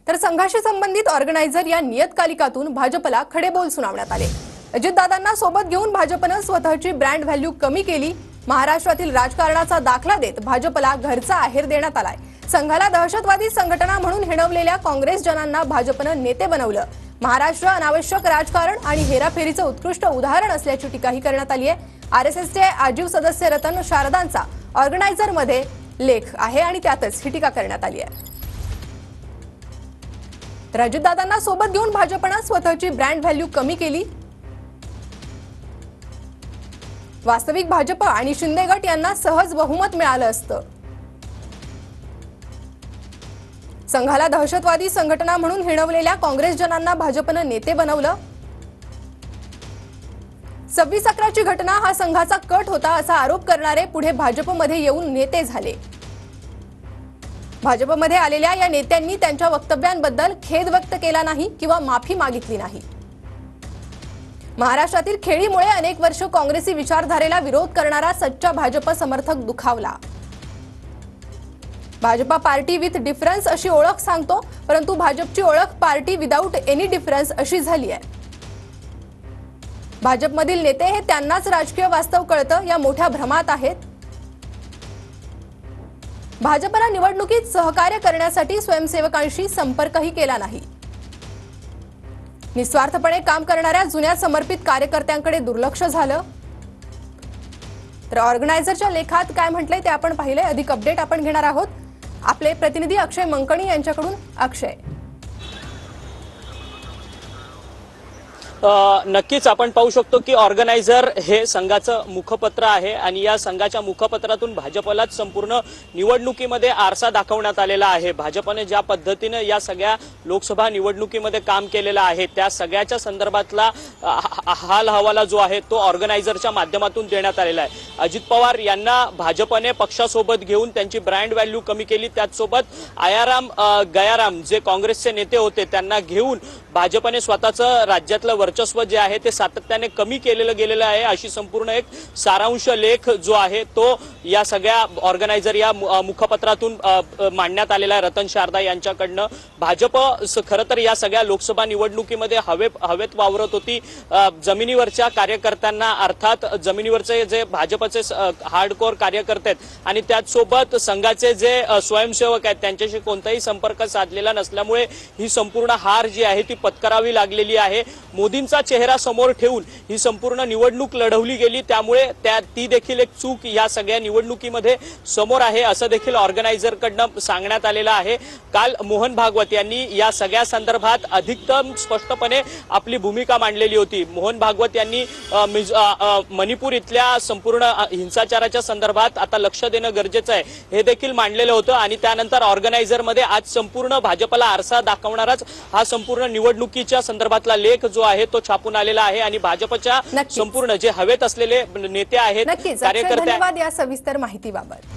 तर संघाशी संबंधित ऑर्गनायझर या नियतकालिकातून भाजपला खडेबोल सुनावण्यात आले। अजितदादांना सोबत घेऊन भाजपने स्वतःची ब्रँड व्हॅल्यू कमी केली। महाराष्ट्रातील राजकारणाचा दाखला देत भाजपला घरचा आहेर देण्यात आलाय। संघाला दहशतवादी संघटना म्हणून हिणवलेल्या काँग्रेस जनांना भाजपने नेते बनवलं। महाराष्ट्र अनावश्यक राजकारण आणि हेराफेरीचं उत्कृष्ट उदाहरण असल्याची टीकाही करण्यात आली आहे। आरएसएसचे आजीव सदस्य रतन शारदांचा ऑर्गनायझर मध्ये लेख आहे आणि त्यातच ही टीका करण्यात आली आहे। तर अजितदादांना सोबत घेऊन भाजपने स्वतःची ब्रँड व्हॅल्यू कमी केली। वास्तविक भाजप आणि शिंदे गट यांना सहज बहुमत मिळालं असतं। संघाला दहशतवादी संघटना म्हणून हिणवलेल्या काँग्रेस जनांना भाजपने नेते बनवलं। 26/11ची घटना हा संघाचा कट होता असा आरोप करणारे पुढे भाजपमध्ये येऊन नेते झाले। भाजपमध्ये आलेल्या या नेत्यांनी त्यांच्या वक्तव्यांबद्दल खेद व्यक्त केला नाही किंवा माफी मागितली नाही। महाराष्ट्रातील खेळीमुळे अनेक वर्ष काँग्रेसी विचारधारेला विरोध करणारा सच्चा भाजप समर्थक दुखावला। भाजपा पार्टी विथ डिफरन्स अशी ओळख सांगतो, परंतु भाजपची ओळख पार्टी विदाऊट एनी डिफरन्स अशी झाली आहे। भाजपमधील नेते हे त्यांनाच राजकीय वास्तव कळतं या मोठ्या भ्रमात आहेत। भाजपला निवडणुकीत सहकार्य करण्यासाठी स्वयंसेवकांशी संपर्कही केला नाही। निस्वार्थपणे काम करणाऱ्या जुन्या समर्पित कार्यकर्त्यांकडे दुर्लक्ष झालं। तर ऑर्गनायझरच्या लेखात काय म्हटलंय ते आपण पाहिले। अधिक अपडेट आपण घेणार आहोत आपले प्रतिनिधी अक्षय मंकणी यांच्याकडून। अक्षय, नक्कीच आपण पाहू शकतो की ऑर्गनायझर हे संघाचं मुखपत्र आहे आणि या संघाच्या मुखपत्रातून भाजपलाच संपूर्ण निवडणुकीमध्ये आरसा दाखवण्यात आलेला आहे। भाजपने ज्या पद्धतीने या सगळ्या लोकसभा निवडणुकीमध्ये काम केलेलं आहे त्या सगळ्याच्या संदर्भातला हाल हवाला जो आहे तो ऑर्गनायझरच्या माध्यमातून देण्यात आलेला आहे। अजित पवार यांना भाजपने पक्षासोबत घेऊन त्यांची ब्रँड व्हॅल्यू कमी केली। त्याचसोबत आयाराम गयाराम जे काँग्रेसचे नेते होते त्यांना घेऊन भाजपने स्वतःचं राज्यातलं वर्चस्व जे आहे ते सातत्याने कमी केलेलं गेलेलं आहे अशी संपूर्ण एक सारांश लेख जो आहे तो या सगळ्या ऑर्गनायझर या मुखपत्रातून मांडण्यात आलेला आहे रतन शारदा यांच्याकडनं। भाजप खरं तर या सगळ्या लोकसभा निवडणुकीमध्ये हवेत वावरत होती। जमिनीवरच्या कार्यकर्त्यांना अर्थात जमिनीवरचे जे भाजपचे हार्डकोर कार्यकर्ते आहेत आणि त्याचसोबत संघाचे जे स्वयंसेवक आहेत त्यांच्याशी कोणताही संपर्क साधलेला नसल्यामुळे ही संपूर्ण हार जी आहे ती पत्करावी लागलेली आहे। मोदींचा चेहरा समोर ठेवून ही संपूर्ण निवडणूक लढवली गेली, त्यामुळे ती देखील एक चूक या सगळ्या निवडणुकीमध्ये समोर आहे असं देखील ऑर्गनायझरकडनं सांगण्यात आलेलं आहे। काल मोहन भागवत यांनी या सगळ्या संदर्भात अधिकतम स्पष्टपणे आपली भूमिका मांडलेली होती। मोहन भागवत यांनी मणिपूर इथल्या संपूर्ण हिंसाचाराच्या संदर्भात आता लक्ष देणं गरजेचं आहे हे देखील मांडलेलं होतं आणि त्यानंतर ऑर्गनायझरमध्ये आज संपूर्ण भाजपला आरसा दाखवणाराच हा संपूर्ण निवडणुकीच्या संदर्भातला लेख जो आहे तो छापून आलेला आहे आणि भाजपच्या संपूर्ण जे हवेत असलेले नेते आहेत कार्यकर्ते। धन्यवाद या सविस्तर माहितीबाबत।